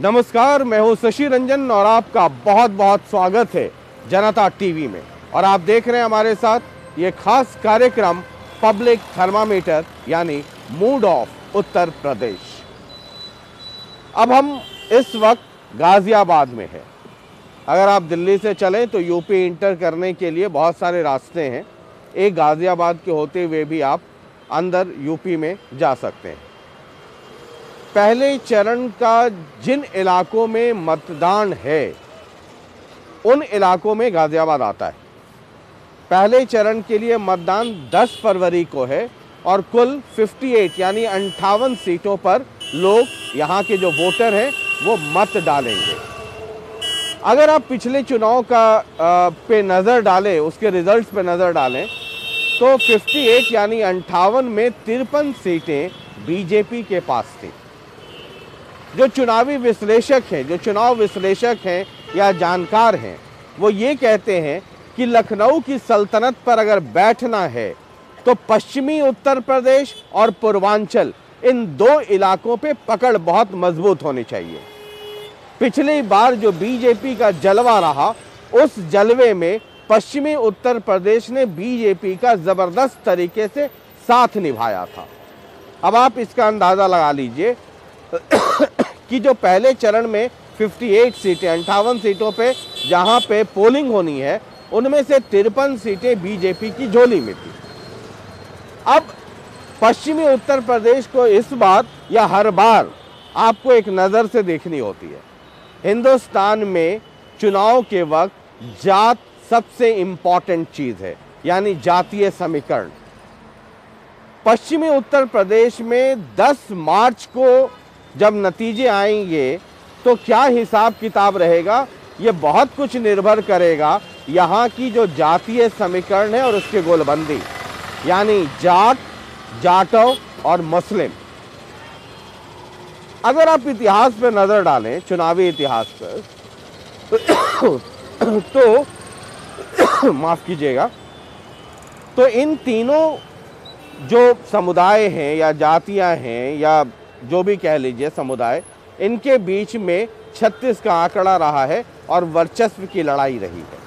नमस्कार, मैं हूं शशि रंजन और आपका बहुत बहुत स्वागत है जनता टीवी में। और आप देख रहे हैं हमारे साथ ये खास कार्यक्रम पब्लिक थर्मामीटर यानी मूड ऑफ उत्तर प्रदेश। अब हम इस वक्त गाजियाबाद में हैं। अगर आप दिल्ली से चलें तो यूपी इंटर करने के लिए बहुत सारे रास्ते हैं। एक गाजियाबाद के होते हुए भी आप अंदर यूपी में जा सकते हैं। पहले चरण का जिन इलाकों में मतदान है उन इलाकों में गाजियाबाद आता है। पहले चरण के लिए मतदान 10 फरवरी को है और कुल 58 यानी 58 सीटों पर लोग यहाँ के जो वोटर हैं वो मत डालेंगे। अगर आप पिछले चुनाव का पे नज़र डालें, उसके रिजल्ट्स पे नज़र डालें तो 58 यानी 58 में 53 सीटें बीजेपी के पास थी। जो चुनावी विश्लेषक हैं, जो चुनाव विश्लेषक हैं या जानकार हैं, वो ये कहते हैं कि लखनऊ की सल्तनत पर अगर बैठना है तो पश्चिमी उत्तर प्रदेश और पूर्वांचल इन दो इलाकों पे पकड़ बहुत मजबूत होनी चाहिए। पिछली बार जो बीजेपी का जलवा रहा, उस जलवे में पश्चिमी उत्तर प्रदेश ने बीजेपी का जबरदस्त तरीके से साथ निभाया था। अब आप इसका अंदाजा लगा लीजिए कि जो पहले चरण में 58 सीटें 58 सीटों पे जहां पे पोलिंग होनी है, उनमें से 53 सीटें बीजेपी की झोली में थी। अब पश्चिमी उत्तर प्रदेश को इस बार या हर बार आपको एक नज़र से देखनी होती है। हिंदुस्तान में चुनाव के वक्त जात सबसे इम्पॉर्टेंट चीज़ है, यानी जातीय समीकरण। पश्चिमी उत्तर प्रदेश में 10 मार्च को जब नतीजे आएंगे तो क्या हिसाब किताब रहेगा, ये बहुत कुछ निर्भर करेगा यहाँ की जो जातीय समीकरण है और उसके गोलबंदी, यानी जाट, जाटव और मुस्लिम। अगर आप इतिहास पर नज़र डालें, चुनावी इतिहास पर तो माफ़ कीजिएगा, तो इन तीनों जो समुदाय हैं या जातियां हैं या जो भी कह लीजिए समुदाय, इनके बीच में 36 का आंकड़ा रहा है और वर्चस्व की लड़ाई रही है।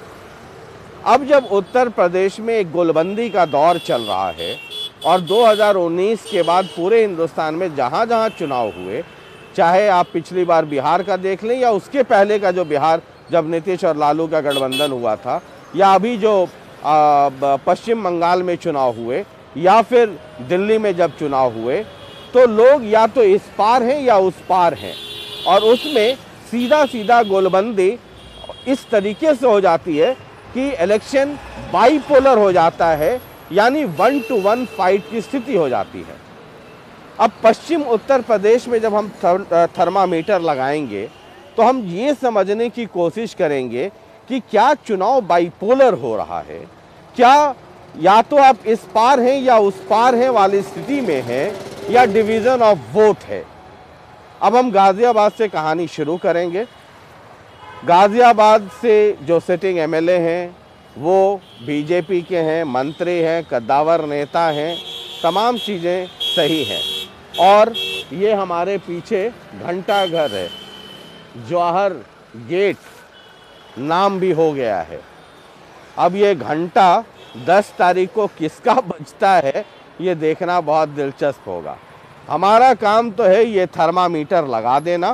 अब जब उत्तर प्रदेश में एक गोलबंदी का दौर चल रहा है और 2019 के बाद पूरे हिंदुस्तान में जहाँ जहाँ चुनाव हुए, चाहे आप पिछली बार बिहार का देख लें या उसके पहले का जो बिहार जब नीतीश और लालू का गठबंधन हुआ था, या अभी जो पश्चिम बंगाल में चुनाव हुए या फिर दिल्ली में जब चुनाव हुए, तो लोग या तो इस पार हैं या उस पार हैं। और उसमें सीधा सीधा गोलबंदी इस तरीके से हो जाती है कि इलेक्शन बाइपोलर हो जाता है, यानी 1-to-1 फाइट की स्थिति हो जाती है। अब पश्चिम उत्तर प्रदेश में जब हम थर्मामीटर लगाएंगे तो हम ये समझने की कोशिश करेंगे कि क्या चुनाव बाइपोलर हो रहा है, क्या या तो आप इस पार हैं या उस पार हैं वाली स्थिति में हैं, या डिवीज़न ऑफ वोट है। अब हम गाजियाबाद से कहानी शुरू करेंगे। गाजियाबाद से जो सिटिंग एमएलए हैं वो बीजेपी के हैं, मंत्री हैं, कद्दावर नेता हैं, तमाम चीज़ें सही हैं। और ये हमारे पीछे घंटा घर है, जवाहर गेट नाम भी हो गया है। अब ये घंटा 10 तारीख को किसका बजता है, ये देखना बहुत दिलचस्प होगा। हमारा काम तो है ये थर्मामीटर लगा देना,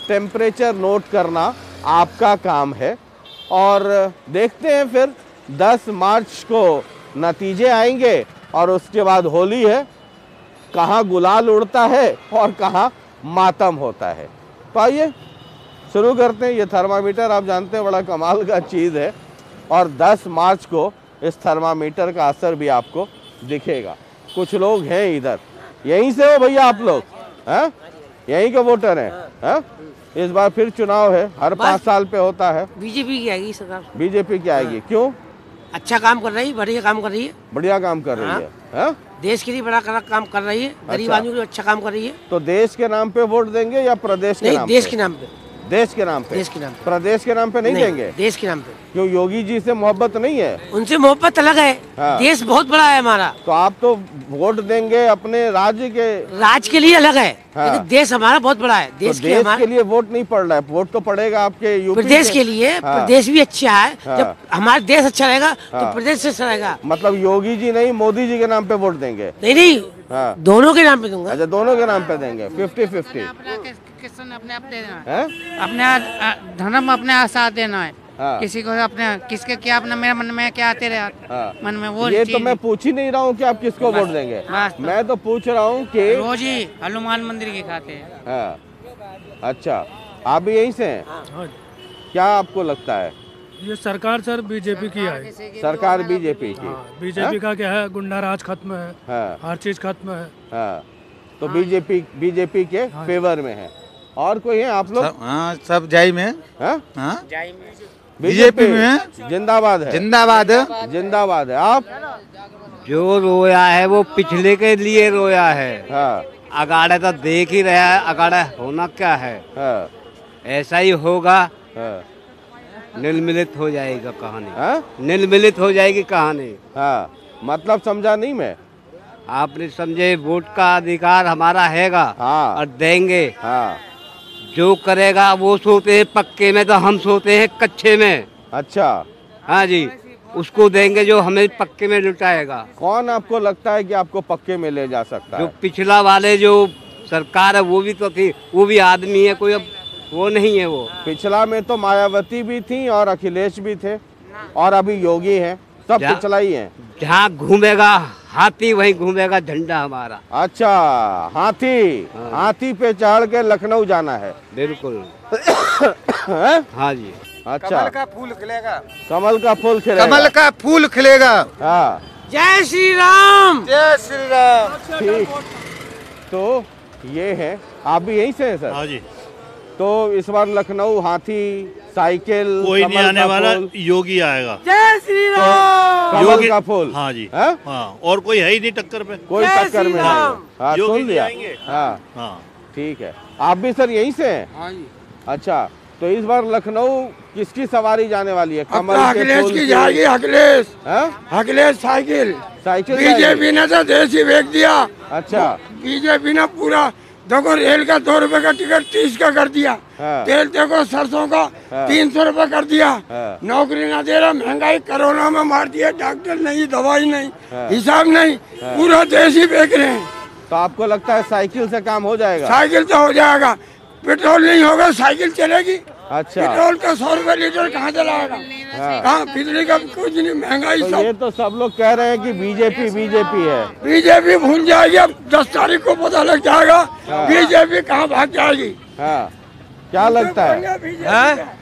टेम्परेचर नोट करना आपका काम है। और देखते हैं फिर 10 मार्च को नतीजे आएंगे और उसके बाद होली है, कहाँ गुलाल उड़ता है और कहाँ मातम होता है। तो आइए शुरू करते हैं। ये थर्मामीटर आप जानते हैं बड़ा कमाल का चीज़ है और 10 मार्च को इस थर्मामीटर का असर भी आपको दिखेगा। कुछ लोग हैं इधर, यहीं से हो भैया आप लोग? हैं, यहीं के वोटर हैं? हैं? इस बार फिर चुनाव है, हर 5 साल पे होता है। बीजेपी की आएगी सरकार। बीजेपी की आएगी। क्यों? अच्छा काम कर रही है, बढ़िया काम कर रही है। बढ़िया काम कर रही है, हैं? देश के लिए बड़ा काम कर रही है, गरीब आदमी के लिए अच्छा काम कर रही है। तो देश के नाम पे वोट देंगे या प्रदेश के नाम पे? देश के नाम पे। देश के नाम पे? देश के नाम पे। प्रदेश के नाम पे नहीं देंगे? देश के नाम पे। क्यों, योगी जी से मोहब्बत नहीं है? उनसे मोहब्बत अलग है। हाँ। देश बहुत बड़ा है हमारा। तो आप तो वोट देंगे अपने राज्य के, राज्य के लिए अलग है। हाँ। लेकिन देश हमारा बहुत बड़ा है। देश तो देश के लिए वोट नहीं पड़ रहा है, वोट तो पड़ेगा आपके यूपी प्रदेश के लिए। हाँ। प्रदेश भी अच्छा है। हाँ। जब हमारा देश अच्छा रहेगा हाँ। तो प्रदेश से अच्छा रहेगा। मतलब योगी जी नहीं, मोदी जी के नाम पे वोट देंगे? नहीं, हाँ। दोनों के नाम पे दूंगा। अच्छा, दोनों के नाम पे देंगे, 50-50 अपने आप देना है, है? अपने धर्म अपने साथ देना है। हाँ। किसी को अपने किसके क्या अपना मेरे मन में क्या आते रहे हाँ। मन में वो ये चीज तो मैं पूछ ही नहीं रहा हूँ कि आप किसको वोट देंगे, बस तो। मैं तो पूछ रहा हूँ कि रोज ही हनुमान मंदिर की खाते हैं। हाँ। अच्छा, आप भी यहीं से हैं? हाँ, क्या आपको लगता है? ये सरकार सर बीजेपी की है। सरकार बीजेपी की? हाँ, बीजेपी का क्या है, गुंडा राज खत्म है, हाँ। हर चीज खत्म है। हाँ, तो बीजेपी के फेवर में है। और कोई है आप लोग? हाँ, सब जाई में। हाँ? हाँ? बीजेपी में है। जिंदाबाद है। जिंदाबाद। जिंदाबाद है। आप? जो रोया है वो पिछले के लिए रोया है। हाँ। अगाड़े तो देख ही रहा है, अगाड़े होना क्या है। हाँ। ऐसा ही होगा। हाँ। नीलमिलित हो जाएगा कहानी। हाँ? नीलमिलित हो जाएगी कहानी। हाँ, मतलब समझा नहीं मैं। आपने समझे, वोट का अधिकार हमारा हैगा। हाँ। और देंगे। हाँ। जो करेगा वो सोते हैं पक्के में, तो हम सोते हैं कच्चे में। अच्छा। हाँ जी, उसको देंगे जो हमें पक्के में लुटाएगा। कौन आपको लगता है कि आपको पक्के में ले जा सकता जो है? पिछला वाले जो सरकार है वो भी तो थी, वो भी आदमी है, कोई अब वो नहीं है। वो पिछला में तो मायावती भी थी और अखिलेश भी थे और अभी योगी हैं, सब पिछला ही है। जहाँ घूमेगा हाथी वहीं घूमेगा झंडा हमारा। अच्छा, हाथी। हाँ। हाथी पे चढ़ के लखनऊ जाना है? बिल्कुल। है? हाँ जी। अच्छा, कमल का फूल खिलेगा। कमल का फूल खिलेगा। कमल का फूल खिलेगा। हाँ। जय श्री राम। जय श्री राम। ठीक, तो ये है। आप भी यहीं से हैं सर? हाँ जी। तो इस बार लखनऊ हाथी, साइकिल, कोई नहीं कमल आने का वाला, फूल। योगी आएगा। जय श्री राम। कमल योगी का फूल। हाँ जी। है? हाँ, और कोई है ही नहीं टक्कर पे। कोई जय टक्कर श्री में राम। नहीं है। हाँ, योगी सुन जी लिया। आएंगे। हाँ, हाँ। ठीक है। आप भी सर यहीं से हैं? हाँ जी। अच्छा, तो इस बार लखनऊ किसकी सवारी जाने वाली है? कमल के अखिलेश फूल की जाएगी। अखिलेश। हाँ? अखिलेश साइकिल। साइकिल बीजेपी जाएगी? ने तो देश ही फेंक दिया। अच्छा। बीजेपी ने पूरा देखो, रेल का 2 रुपए का टिकट 30 का कर दिया। हाँ। तेल देखो सरसों का हाँ। 300 रुपए कर दिया। हाँ। नौकरी ना दे रहा, महंगाई कोरोना में मार दिया, डॉक्टर नहीं, दवाई नहीं, हाँ। हिसाब नहीं, पूरा देश ही फेंक रहे हैं। तो आपको लगता है साइकिल से काम हो जाएगा? साइकिल तो हो जाएगा, पेट्रोल नहीं होगा साइकिल चलेगी। अच्छा। पेट्रोल का 100 रुपए लीटर कहाँ चलाएगा? हाँ। कहाँ? बिजली का कुछ नहीं, महंगाई तो सब। ये तो सब लोग कह रहे हैं कि बीजेपी है। बीजेपी भूल जाएगी, अब 10 तारीख को पता लग जाएगा बीजेपी कहाँ भाग जाएगी। हाँ। क्या लगता है?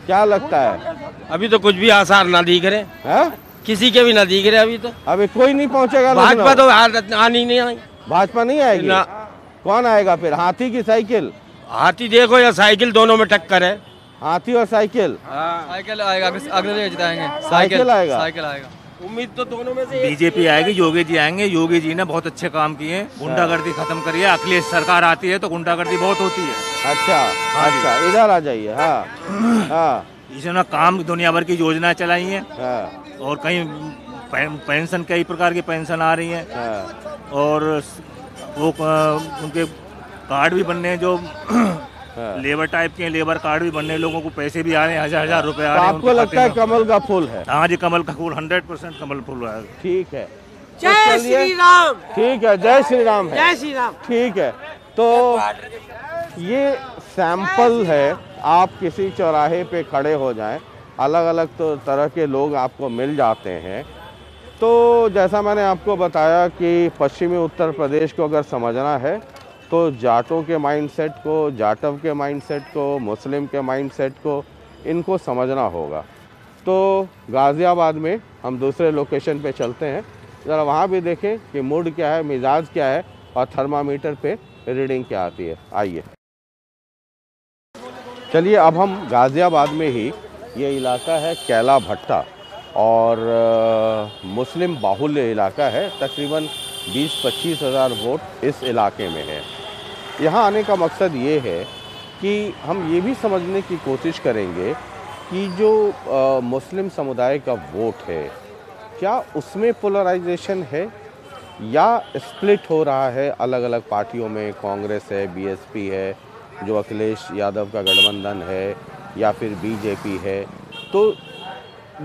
क्या लगता है? अभी तो कुछ भी आसार ना दिख रहे। हाँ? किसी के भी ना दिख रहे अभी तो। अभी कोई नहीं पहुंचेगा भाजपा लखनऊ? तो आनी नहीं आई। भाजपा नहीं आएगी? ना। कौन आएगा फिर, हाथी की साइकिल? हाथी देखो या साइकिल, दोनों में टक्कर है। हाथी और साइकिल? साइकिल आएगा, अगले जिताएंगे। साइकिल आएगा? साइकिल आएगा। उम्मीद तो दोनों में से बीजेपी आएगी, योगी जी आएंगे। योगी जी ने बहुत अच्छे काम किए हैं, गुंडागर्दी खत्म करी है। अखिलेश सरकार आती है तो गुंडागर्दी बहुत होती है। अच्छा। अच्छा, इधर आ जाइए। हाँ। हाँ। इसने काम दुनिया भर की योजनाएं चलाई हैं हाँ। और कहीं पेंशन, कई प्रकार की पेंशन आ रही है। हाँ। और वो उनके कार्ड भी बनने हैं जो लेबर टाइप के, लेबर कार्ड भी बनने, लोगों को पैसे भी आ रहे हैं, 1000 रुपए आ रहे हैं। आपको लगता है कमल का फूल है? हाँ जी, कमल का फूल 100% कमल फूल है। ठीक है। जय श्री राम। ठीक है, जय श्री राम है। जय श्री राम। ठीक है। तो ये सैंपल है, आप किसी चौराहे पे खड़े हो जाएं, अलग अलग तो तरह के लोग आपको मिल जाते हैं। तो जैसा मैंने आपको बताया कि पश्चिमी उत्तर प्रदेश को अगर समझना है तो जाटों के माइंडसेट को, जाटव के माइंडसेट को, मुस्लिम के माइंडसेट को, इनको समझना होगा। तो गाज़ियाबाद में हम दूसरे लोकेशन पे चलते हैं, ज़रा वहाँ भी देखें कि मूड क्या है, मिजाज क्या है और थर्मामीटर पे रीडिंग क्या आती है। आइए चलिए, अब हम गाज़ियाबाद में ही, ये इलाका है कैला भट्टा और मुस्लिम बाहुल्य इलाका है। तकरीबन 20-25 हज़ार वोट इस इलाके में है। यहाँ आने का मकसद ये है कि हम ये भी समझने की कोशिश करेंगे कि जो मुस्लिम समुदाय का वोट है, क्या उसमें पोलराइजेशन है या स्प्लिट हो रहा है अलग अलग पार्टियों में? कांग्रेस है, बीएसपी है, जो अखिलेश यादव का गठबंधन है, या फिर बीजेपी है। तो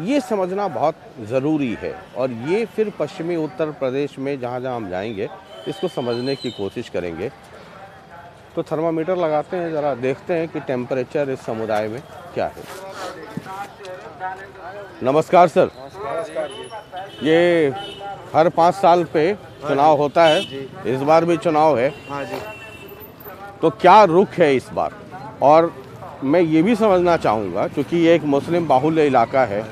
ये समझना बहुत ज़रूरी है और ये फिर पश्चिमी उत्तर प्रदेश में जहाँ जहाँ हम जाएंगे इसको समझने की कोशिश करेंगे। तो थर्मामीटर लगाते हैं, ज़रा देखते हैं कि टेम्परेचर इस समुदाय में क्या है। नमस्कार सर। ये हर 5 साल पे चुनाव होता है, इस बार भी चुनाव है। हाँ जी। तो क्या रुख है इस बार? और मैं ये भी समझना चाहूँगा, क्योंकि ये एक मुस्लिम बाहुल्य इलाका है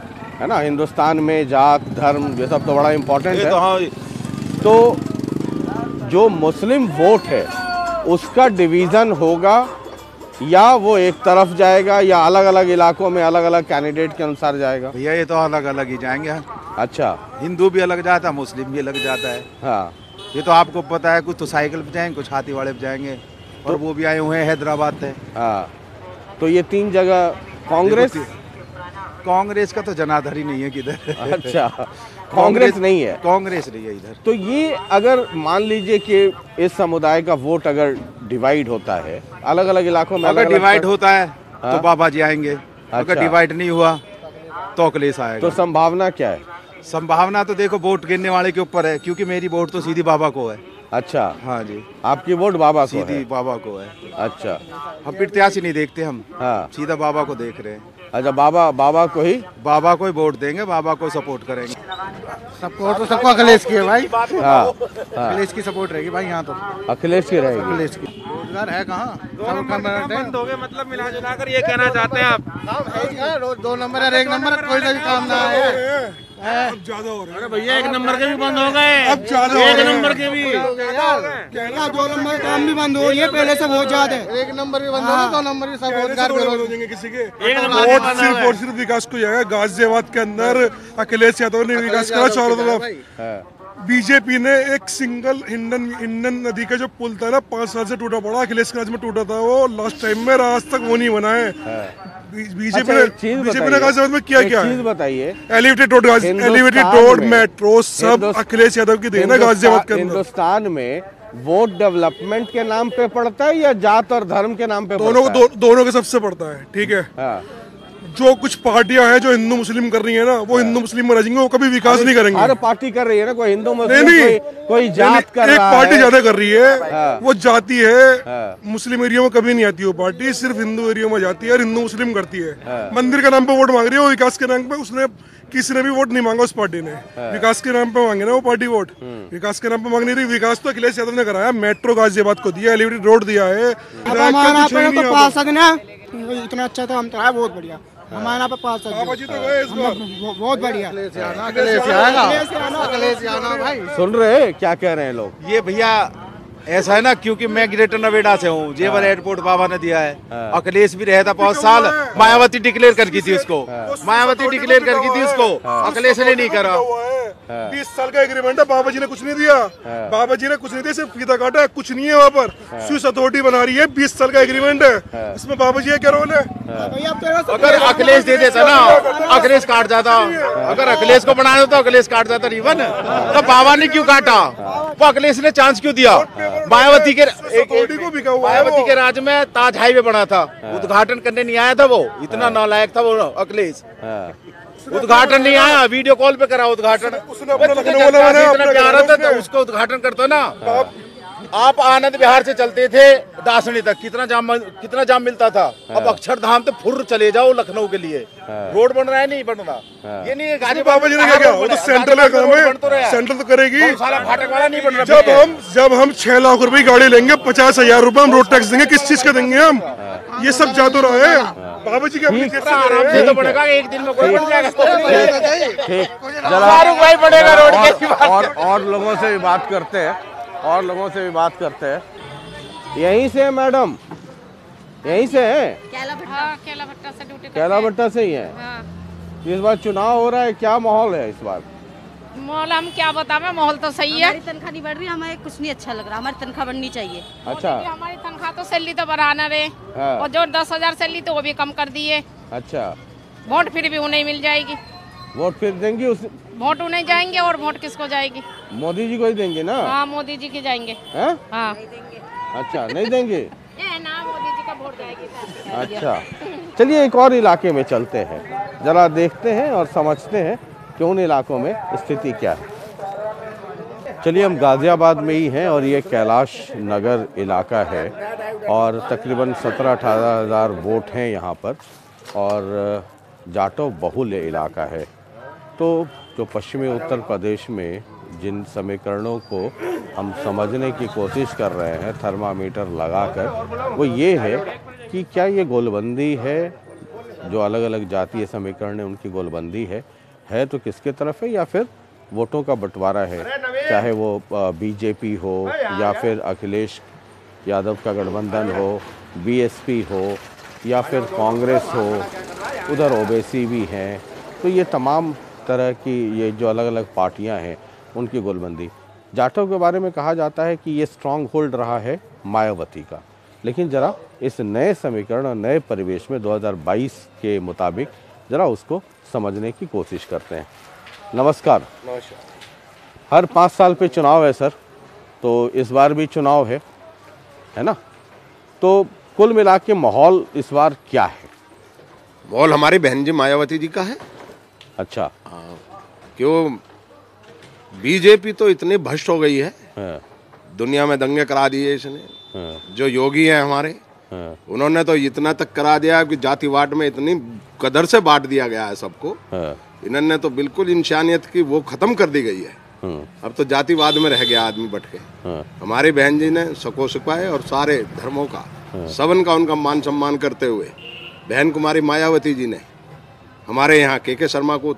ना, हिंदुस्तान में जात धर्म ये सब तो बड़ा इम्पोर्टेंट है। तो जो मुस्लिम वोट है उसका डिवीज़न होगा या वो एक तरफ जाएगा या अलग अलग इलाकों में अलग अलग कैंडिडेट के अनुसार जाएगा? भैया ये तो अलग अलग ही जाएंगे। अच्छा, हिंदू भी अलग जाता है, मुस्लिम भी अलग जाता है। हाँ, ये तो आपको पता है, कुछ तो साइकिल पे जाएंगे, कुछ हाथी वाले पे जाएंगे, और वो भी आए हुए हैं हैदराबाद से। हाँ, तो ये 3 जगह कांग्रेस का तो जनाधार ही नहीं है किधर। अच्छा, कांग्रेस नहीं है? कांग्रेस नहीं है इधर। तो ये अगर मान लीजिए कि इस समुदाय का वोट अगर डिवाइड होता है अलग अलग इलाकों में, अगर डिवाइड होता है हाँ? तो बाबा जी आएंगे। अगर डिवाइड नहीं हुआ तो अखिलेश आएगा। तो संभावना क्या है? संभावना तो देखो वोट गिनने वाले के ऊपर है, क्योंकि मेरी वोट तो सीधी बाबा को है। अच्छा, हाँ जी, आपकी वोट बाबा को सीधी है? बाबा को है। अच्छा, हम प्रत्याशी नहीं देखते हम, हाँ, सीधा बाबा को देख रहे हैं। अच्छा, बाबा को ही वोट देंगे, बाबा को सपोर्ट करेंगे। सपोर्ट तो सबको अखिलेश की है भाई। हाँ, अखिलेश की सपोर्ट रहेगी भाई, यहाँ तो अखिलेश की रहेगी। अखिलेश की। रोजगार है कहाँ? बंद हो गए, मतलब मिला जुला कर ये कहना चाहते हैं आप? काम है ही कहाँ? 2 नंबर है, 1 नंबर कोई सा भी काम ना है। अब ज्यादा हो रहा है। अरे भैया 1 नंबर के भी बंद हो गए, अब ज्यादा 1 नंबर के भी। 2 नंबर काम भी बंद हो रही है पहले से बहुत ज्यादा। 1 नंबर भी बंद हो रहा है, 2 नंबर भी सब रोजगार हो जाएंगे किसी के। वोट सिर्फ और सिर्फ विकास को जाएगा। गाजियाबाद के अंदर अखिलेश यादव ने विकास करा चारों तरफ। बीजेपी ने एक सिंगल हिंडन नदी का जो पुल था ना, 5 साल से टूटा पड़ा, अखिलेश के राज में टूटा था वो लास्ट टाइम में, आज तक वो नहीं बना है। बीजेपी ने गाजियाबाद में किया क्या है बताइए? एलिवेटेड रोड, मेट्रो सब अखिलेश यादव की देन है गाजियाबाद के अंदर। हिंदुस्तान में वोट डेवलपमेंट के नाम पे पड़ता है या जात और धर्म के नाम पे? दोनों के सबसे पड़ता है, ठीक है। हाँ। जो कुछ पार्टियां हैं जो हिंदू मुस्लिम कर रही है ना, वो हिंदू मुस्लिम में रहेंगे, वो कभी विकास नहीं करेंगे। हर पार्टी कर रही है ना, कोई हिंदू मुस्लिम, कोई जात कर रहा है। एक पार्टी ज्यादा कर रही है, वो जाती है। मुस्लिम एरिया में कभी नहीं आती वो पार्टी, सिर्फ हिंदू एरिया में जाती है और हिंदू मुस्लिम करती है। मंदिर के नाम पे वोट मांग रही है, वो विकास के नाम पे उसने किसी ने भी वोट नहीं मांगा उस पार्टी ने। विकास के नाम पे मांगे ना वो पार्टी वोट, विकास के नाम पे मांग नहीं रही। विकास तो अखिलेश यादव ने कराया, मेट्रो गाजियाबाद को दिया, एलिवेटेड रोड दिया है। इतना अच्छा था, हम तो है बहुत बढ़िया हमारे यहाँ पे 5 बहुत बढ़िया। भाई सुन रहे क्या कह रहे हैं लोग? ये भैया ऐसा है ना, क्योंकि मैं ग्रेटर नोएडा से हूँ, जेवर एयरपोर्ट बाबा ने दिया है। अखिलेश भी रहता 5 साल, मायावती डिक्लेयर कर की थी उसको, मायावती डिक्लेयर कर की थी उसको, अखिलेश ने नहीं करा। 20 साल का एग्रीमेंट है, बाबा जी ने कुछ नहीं दिया। बाबा जी ने कुछ नहीं दिया, सिर्फ फीता काटा है, कुछ नहीं है वहाँ पर। स्विस अथॉरिटी बना रही है, 20 साल का एग्रीमेंट है, इसमें बाबा जी का क्या रोल है? अगर अखिलेश दे देता ना, अखिलेश काट जाता। अगर अखिलेश को बनाया तो अखिलेश काट जाता रिबन, तो बाबा ने क्यों काटा? वो अखिलेश ने चांस क्यों दिया? मायावती के राज में ताज हाईवे बना था, उद्घाटन करने नहीं आया था वो, इतना नालायक था वो अखिलेश। उद्घाटन नहीं आया, वीडियो कॉल पे करा उद्घाटन। इतना प्यारा था तो उसको उद्घाटन करता ना। आप आनंद विहार से चलते थे दासनी तक, कितना जाम मिलता था। अब अक्षरधाम तो फुर चले जाओ लखनऊ के लिए, रोड बन रहा है, नहीं बन रहा। ये नहीं है बाबा जी ने क्या, वो तो सेंट्रल का काम है, सेंट्रल तो करेगी। फाटक वाला नहीं बन रहा। जब हम 6 लाख रुपए की गाड़ी लेंगे, 50,000 रुपए हम रोड टैक्स देंगे, किस चीज का देंगे हम? ये सब जा तो रहा है। बाबा जी के तो बढ़ेगा, एक दिन में कोई बन जाएगा। शाहरुख भाई बढ़ेगा रोड के। और लोगों से भी बात करते हैं, यहीं से है मैडम? यहीं से है? केला भट्टा से ड्यूटी केला भट्टा से ही है। इस बार चुनाव हो रहा है, क्या माहौल है इस बार? माहौल हम क्या बताएं, माहौल तो सही है। हमारी तनख्वाह नहीं बढ़ रही, हमें कुछ नहीं अच्छा लग रहा, हमारी तनख्वाह बढ़नी चाहिए। अच्छा, हमारी तनख्वाह तो सैलरी तो बढ़ाना रहे, हाँ। और जो 10,000 सैलरी तो वो भी कम कर दिए। अच्छा, वोट फिर भी उन्हें मिल जाएगी। वोट फिर देंगे उस वोट उन्हें जाएंगे, और वोट किसको जाएगी? मोदी जी को ही देंगे ना? हाँ, मोदी जी के जाएंगे। हैं? हाँ। अच्छा, नहीं देंगे? ना, मोदी जी का वोट जाएगी। अच्छा, चलिए एक और इलाके में चलते हैं, जरा देखते हैं और समझते हैं कि उन इलाकों में स्थिति क्या है। चलिए, हम गाज़ियाबाद में ही हैं और ये कैलाश नगर इलाका है और तकरीबन 17-18 हज़ार वोट हैं यहाँ पर और जाटव बहुल इलाका है। तो जो पश्चिमी उत्तर प्रदेश में जिन समीकरणों को हम समझने की कोशिश कर रहे हैं थर्मामीटर लगाकर, वो ये है कि क्या ये गोलबंदी है, जो अलग अलग जातीय समीकरण है उनकी गोलबंदी है तो किसके तरफ है, या फिर वोटों का बंटवारा है, चाहे वो बीजेपी हो या फिर अखिलेश यादव का गठबंधन हो, बीएसपी हो या फिर कांग्रेस हो, उधर ओबीसी भी हैं। तो ये तमाम तरह की ये जो अलग अलग पार्टियां हैं उनकी गोलबंदी। जाटव के बारे में कहा जाता है कि ये स्ट्रॉन्ग होल्ड रहा है मायावती का, लेकिन ज़रा इस नए समीकरण और नए परिवेश में 2022 के मुताबिक ज़रा उसको समझने की कोशिश करते हैं। नमस्कार। नमस्कार। हर 5 साल पे चुनाव है सर, तो इस बार भी चुनाव है ना? तो कुल मिला के माहौल इस बार क्या है? माहौल हमारी बहन जी मायावती जी का है। अच्छा। हाँ, क्यों बीजेपी तो इतनी भ्रष्ट हो गई है, दुनिया में दंगे करा दिए इसने। जो योगी हैं हमारे, उन्होंने तो इतना तक करा दिया कि जातिवाद में इतनी कदर से बांट दिया गया है सबको। इन्होंने तो बिल्कुल इंसानियत की वो खत्म कर दी गई है। अब तो जातिवाद में रह गया आदमी बट के। हमारी बहन जी ने सको सिपाए और सारे धर्मों का सबन का उनका मान सम्मान करते हुए बहन कुमारी मायावती जी ने हमारे यहाँ के शर्मा को,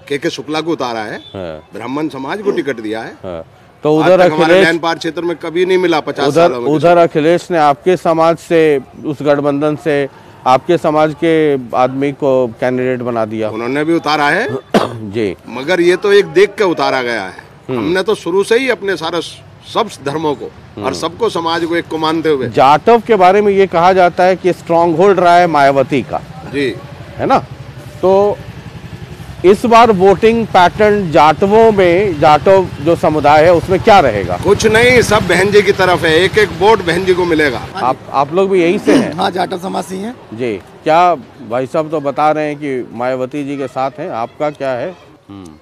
के शुक्ला को उतारा है, ब्राह्मण समाज को टिकट दिया है। तो उधर हमारे लैंडपार क्षेत्र में कभी नहीं मिला 50 सालों में। उधर अखिलेश ने आपके समाज से, उस गठबंधन से आपके समाज के आदमी को कैंडिडेट बना दिया। उन्होंने भी उतारा है जी, मगर ये तो एक देख के उतारा गया है। हमने तो शुरू से ही अपने सारे सब धर्मों को और सबको समाज को एक को मानते हुए। जाटव के बारे में ये कहा जाता है कि स्ट्रॉन्ग होल्ड रहा है मायावती का, जी है ना? तो इस बार वोटिंग पैटर्न जाटवों में, जाटव जो समुदाय है उसमें क्या रहेगा? कुछ नहीं, सब बहन जी की तरफ है, एक एक वोट बहन जी को मिलेगा। आप लोग भी यही से हैं? हाँ, जाटव समाज से हैं जी। क्या भाई साहब तो बता रहे हैं कि मायावती जी के साथ हैं, आपका क्या है?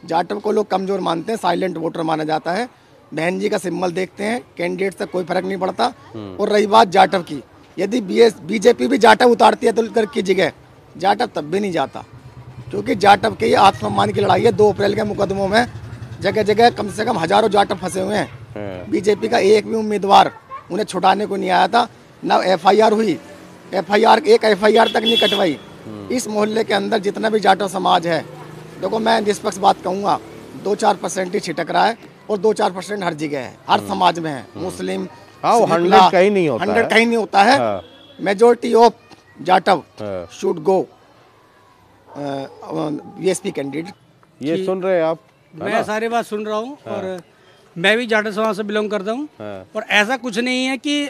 जाटव को लोग कमजोर मानते हैं, साइलेंट वोटर माना जाता है। बहन जी का सिंबल देखते हैं, कैंडिडेट से कोई फर्क नहीं पड़ता। और रही बात जाटव की, यदि बीजेपी भी जाटव उतारती है तो की जगह जाटव तब भी नहीं जाता, क्योंकि जाटव के आत्मसम्मान की लड़ाई है। 2 अप्रैल के मुकदमों में जगह जगह कम से कम हजारों जाटव फंसे हुए हैं। बीजेपी का एक भी उम्मीदवार उन्हें छुड़ाने को नहीं आया था, न FIR हुई, एक FIR तक नहीं कटवाई। इस मोहल्ले के अंदर जितना भी जाटव समाज है, देखो मैं निष्पक्ष बात कहूँगा, 2-4% ही छिटक रहा है और 2-4% हर जगह है, हर समाज में है। मुस्लिम 100 कहीं नहीं होता, 100 कहीं नहीं होता है। Majority of Jatav should go BSP candidate. ये सुन रहे हैं आप? मैं सारी बात सुन रहा हूँ और मैं भी जाटव समाज से बिलोंग करता हूँ। और ऐसा कुछ नहीं है कि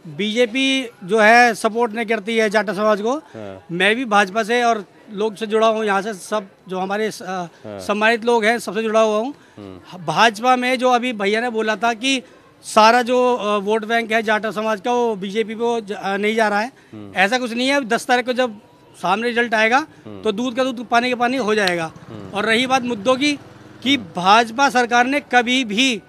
बीजेपी जो है सपोर्ट नहीं करती है जाटव समाज को। मैं भी भाजपा से और लोग से जुड़ा हूँ, यहाँ से सब जो हमारे सम्मानित लोग हैं सबसे जुड़ा हुआ हूँ। भाजपा में जो अभी भैया ने बोला था कि सारा जो वोट बैंक है जाटव समाज का वो बीजेपी पे नहीं जा रहा है, ऐसा कुछ नहीं है। 10 तारीख को जब सामने रिजल्ट आएगा तो दूध का दूध पानी का पानी हो जाएगा। और रही बात मुद्दों की, कि भाजपा सरकार ने कभी भी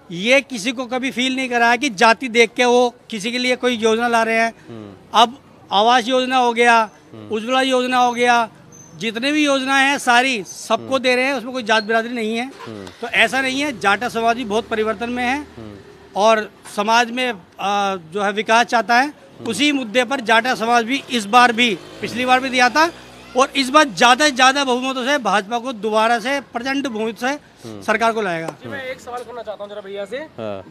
ये किसी को कभी फील नहीं कराया कि जाति देख के वो किसी के लिए कोई योजना ला रहे हैं। अब आवास योजना हो गया, उज्ज्वला योजना हो गया, जितने भी योजनाएं हैं सारी सबको दे रहे हैं, उसमें कोई जात बिरादरी नहीं है। तो ऐसा नहीं है, जाटव समाज भी बहुत परिवर्तन में है और समाज में जो है विकास चाहता है। उसी मुद्दे पर जाटव समाज भी इस बार भी, पिछली बार भी दिया था और इस बार ज्यादा बहुमतों से भाजपा को दोबारा से प्रचंड बहुमत से सरकार को लाएगा। मैं एक सवाल करना चाहता हूँ जरा भैया से।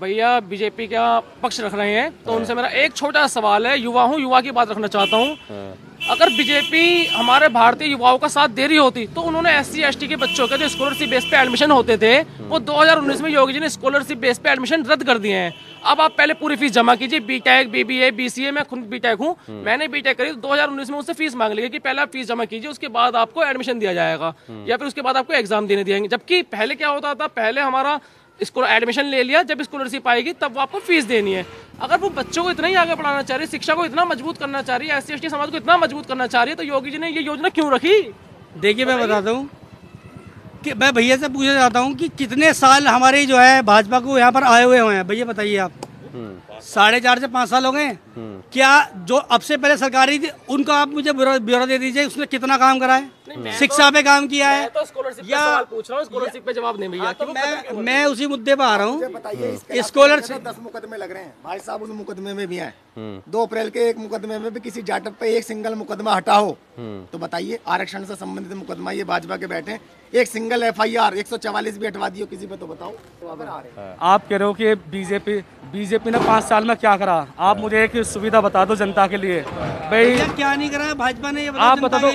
भैया बीजेपी का पक्ष रख रहे हैं तो उनसे मेरा एक छोटा सवाल है, युवा हूँ, युवा की बात रखना चाहता हूँ। अगर बीजेपी हमारे भारतीय युवाओं का साथ दे रही होती तो उन्होंने SC ST के बच्चों के जो स्कॉलरशिप बेस पे एडमिशन होते थे वो 2019 में योगी जी ने स्कॉलरशिप बेस पे एडमिशन रद्द कर दिए हैं। अब आप पहले पूरी फीस जमा कीजिए, BTech BBA BCA, मैं खुद BTech हूँ, मैंने BTech करी, 2019 में उससे फीस मांग ली कि पहले आप फीस जमा कीजिए, उसके बाद आपको एडमिशन दिया जाएगा या फिर उसके बाद आपको एग्जाम देने दिएंगे। जबकि पहले क्या होता था, पहले हमारा एडमिशन ले लिया, जब स्कॉलरशिप आएगी तब वो आपको फीस देनी है। अगर वो बच्चों को इतना ही आगे बढ़ाना चाह रही है, शिक्षा को इतना मजबूत करना चाह रही है, SC ST समाज को इतना मजबूत करना चाह रही है, तो योगी जी ने ये योजना क्यों रखी? देखिए मैं बताता हूँ कि मैं भैया से पूछना चाहता हूँ कि कितने साल हमारे जो है भाजपा को यहाँ पर आए हुए हैं। भैया बताइए आप, 4.5 से 5 साल हो गए। क्या जो अब से पहले सरकारी थी उनका आप मुझे ब्यौरा दे दीजिए, उसने कितना काम करा है, शिक्षा पे काम किया है या पूछ रहा हूँ, स्कॉलरशिप पे जवाब नहीं भैया। तो मैं उसी मुद्दे पे आ रहा हूँ। स्कॉलरशिप 10 मुकदमे लग रहे हैं भाई साहब, उस मुकदमे में भी हैं 2 अप्रैल के एक मुकदमे में भी किसी जाटव पे एक सिंगल मुकदमा हटा हो तो बताइए, आरक्षण से संबंधित मुकदमा ये भाजपा के बैठे, एक सिंगल FIR 144 भी हटवा दियो किसी पे तो बताओ। आप कह रहे हो कि बीजेपी ने 5 साल में क्या करा, आप मुझे एक सुविधा बता दो जनता के लिए। भाई क्या नहीं करा भाजपा ने, ये आप बता दो।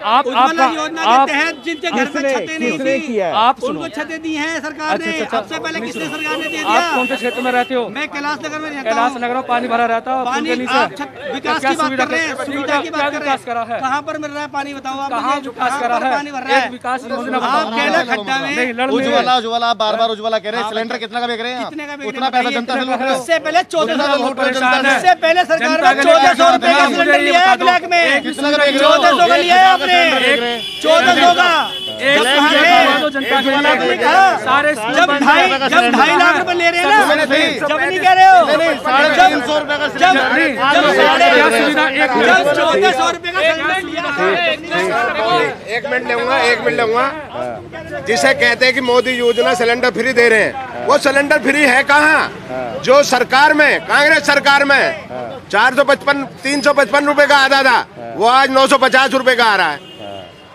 आप योजना के तहत जिनके घर में छतें नहीं थी आप उनको छतें दी हैं सरकार ने। सबसे पहले किसने सरकार ने दे दिया? आप कौन से क्षेत्र में रहते हो? मैं कैलाश नगर में रहता हूँ। कैलाश नगर में पानी भरा रहता है, पानी विकास की बात कर रहे हैं, सुविधा की बात कर रहे हैं। कहाँ पर मिल रहा है पानी बताओ आप? कहाँ विकास करा है? पानी भर रहा है, विकास योजना आप कह रहे खड्डा में उज्ज्वला बार उज्ज्वला कह रहे हैं, सिलेंडर कितना का बेच रहे हैं? कितने का उतना पैसा जनता से लूट रहे हो। इससे पहले 1400, इससे पहले सरकार ने 1400 रुपए का सिलेंडर लिया है ब्लैक में। 1400 का लिया है आपने, 1400 का। जब 2.5 लाख रुपए ले रहे हैं ना, जब नहीं कह रहे हो, जब 350 रुपए का जब 1400 रुपए का सिलेंडर लिया है। 1 मिनट लूंगा। जिसे कहते हैं कि मोदी योजना सिलेंडर फ्री दे रहे हैं, वो सिलेंडर फ्री है कहाँ? जो सरकार में, कांग्रेस सरकार में 455 355 रुपए का आता था, वो आज 950 रुपए का आ रहा है।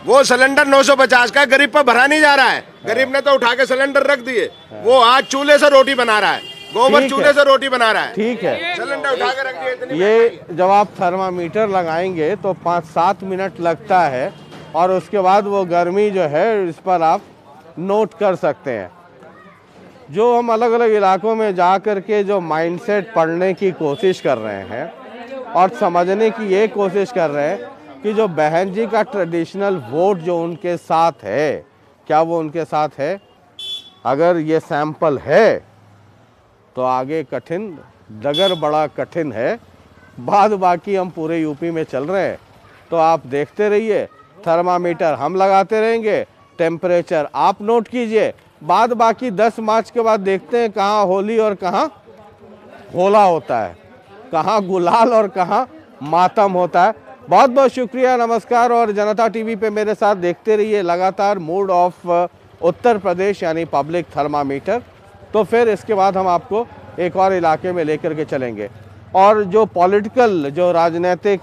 वो सिलेंडर 950 का गरीब पर भरा नहीं जा रहा है, गरीब ने तो उठा के सिलेंडर रख दिए। वो आज चूल्हे से रोटी बना रहा है, गोबर चूल्हे से रोटी बना रहा है। ठीक है, सिलेंडर उठा के रख दिए। ये जब आप थर्मामीटर लगाएंगे तो 5-7 मिनट लगता है और उसके बाद वो गर्मी जो है इस पर आप नोट कर सकते हैं। जो हम अलग अलग इलाकों में जा कर के जो माइंडसेट पढ़ने की कोशिश कर रहे हैं और समझने की ये कोशिश कर रहे हैं कि जो बहन जी का ट्रेडिशनल वोट जो उनके साथ है, क्या वो उनके साथ है? अगर ये सैंपल है तो आगे कठिन, डगर बड़ा कठिन है। बाद बाकी हम पूरे यूपी में चल रहे हैं, तो आप देखते रहिए, थर्मामीटर हम लगाते रहेंगे, टेम्परेचर आप नोट कीजिए। बाद बाकी 10 मार्च के बाद देखते हैं कहाँ होली और कहाँ होला होता है, कहाँ गुलाल और कहाँ मातम होता है। बहुत बहुत शुक्रिया, नमस्कार। और जनता टीवी पे मेरे साथ देखते रहिए लगातार मूड ऑफ उत्तर प्रदेश यानी पब्लिक थर्मामीटर। तो फिर इसके बाद हम आपको एक और इलाके में लेकर के चलेंगे। और जो पॉलिटिकल, जो राजनीतिक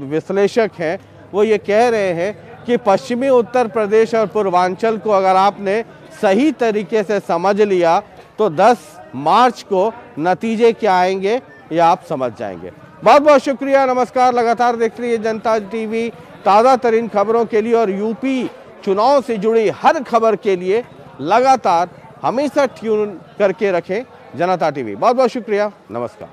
विश्लेषक हैं वो ये कह रहे हैं कि पश्चिमी उत्तर प्रदेश और पूर्वांचल को अगर आपने सही तरीके से समझ लिया तो 10 मार्च को नतीजे क्या आएंगे ये आप समझ जाएंगे। बहुत बहुत शुक्रिया, नमस्कार। लगातार देखते रहिए जनता टीवी, ताज़ा तरीन खबरों के लिए और यूपी चुनाव से जुड़ी हर खबर के लिए लगातार हमेशा ट्यून करके रखें जनता टीवी। बहुत बहुत शुक्रिया, नमस्कार।